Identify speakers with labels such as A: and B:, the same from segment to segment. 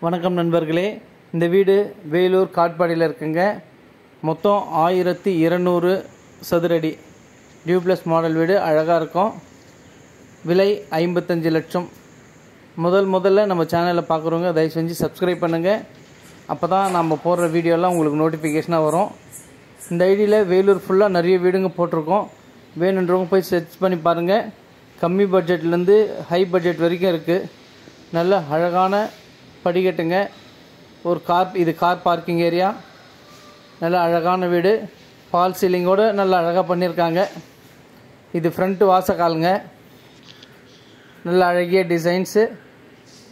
A: வணக்கம் நண்பர்களே, இந்த வீடு வேலூர் காட்பாடியில் இருக்குங்க. மொத்தம் 1200 சதுரடி டியூப்ளஸ் மாடல் வீடு. அழகாக இருக்கும். விலை 55 லட்சம். முதல்ல நம்ம சேனலை பார்க்குறவங்க தயவு செஞ்சு சப்ஸ்கிரைப் பண்ணுங்கள். அப்போ தான் நம்ம போடுற வீடியோலாம் உங்களுக்கு நோட்டிஃபிகேஷனாக வரும். இந்த ஐடியில் வேலூர் ஃபுல்லாக நிறைய வீடுங்க போட்டிருக்கோம். வேணுன்றவங்க போய் சர்ச் பண்ணி பாருங்கள். கம்மி பட்ஜெட்லேருந்து ஹை பட்ஜெட் வரைக்கும் இருக்குது. நல்ல அழகான படிக்கட்டுங்க. இது கார் பார்க்கிங் ஏரியா. நல்ல அழகான வீடு. ஃபால் சீலிங்கோடு நல்லா அழகாக பண்ணியிருக்காங்க. இது ஃப்ரண்ட்டு வாசக்காலுங்க. நல்ல அழகிய டிசைன்ஸு,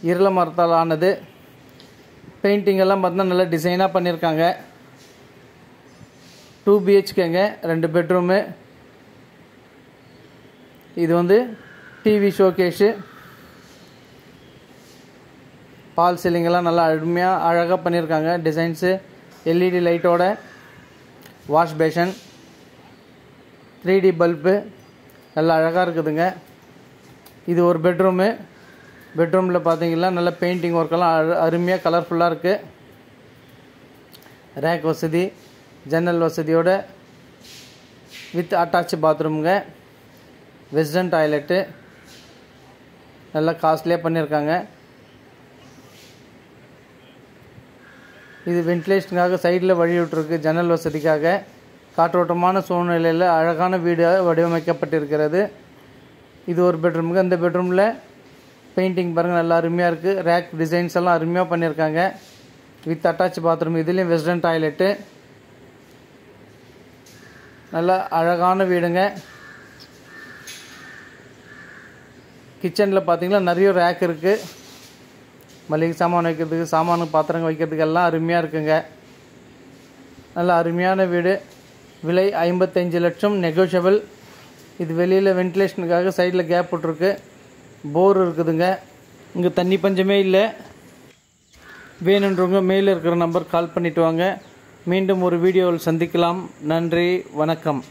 A: இருள மரத்தால் ஆனது. பெயிண்டிங் எல்லாம் பார்த்தா நல்லா டிசைனாக பண்ணியிருக்காங்க. 2 BHKங்க, 2 பெட்ரூமு. இது டிவி ஷோகேஷு. பால் சீலிங்கெல்லாம் நல்லா அழகாக பண்ணியிருக்காங்க. டிசைன்ஸு, LED லைட்டோட, வாஷ் பேஷன், 3D பல்பு நல்லா அழகாக இருக்குதுங்க. இது ஒரு பெட்ரூமு. பெட்ரூமில் பார்த்தீங்கன்னா நல்ல பெயிண்டிங் ஒர்க்கெல்லாம் அருமையாக கலர்ஃபுல்லாக இருக்குது. ரேக் வசதி, ஜன்னல் வசதியோட வித் அட்டாச் பாத்ரூமுங்க. வெஸ்டர்ன் டாய்லெட்டு நல்லா காஸ்ட்லியாக பண்ணியிருக்காங்க. இது வென்டிலேஷனுக்காக சைடில் வழி விட்டுருக்கு. ஜன்னல் வசதிக்காக காற்றோட்டமான சூழ்நிலையில் அழகான வீடு வடிவமைக்கப்பட்டிருக்கிறது. இது ஒரு பெட்ரூமுங்க. இந்த பெட்ரூமில் பெயிண்டிங் பாருங்கள் நல்லா அருமையாக இருக்குது. ரேக் டிசைன்ஸ் எல்லாம் அருமையாக பண்ணியிருக்காங்க. With attach bathroom. இதுலேயும் வெஸ்டர்ன் டாய்லெட்டு. நல்லா அழகான வீடுங்க. கிச்சனில் பார்த்தீங்கன்னா நிறைய ரேக் இருக்குது. மளிகை சாமான் வைக்கிறதுக்கு, சாமானு பாத்திரங்கள் வைக்கிறதுக்கு எல்லாம் அருமையாக இருக்குங்க. நல்ல அருமையான வீடு. விலை 55 லட்சம், நெகோஷியபிள். இது வெளியில் வென்டிலேஷனுக்காக சைடில் கேப் விட்ருக்கு. போர் இருக்குதுங்க. இங்கே தண்ணி பஞ்சமே இல்லை. வேணுன்றவங்க மேலே இருக்கிற நம்பர் கால் பண்ணிவிட்டு வாங்க. மீண்டும் ஒரு வீடியோவில் சந்திக்கலாம். நன்றி, வணக்கம்.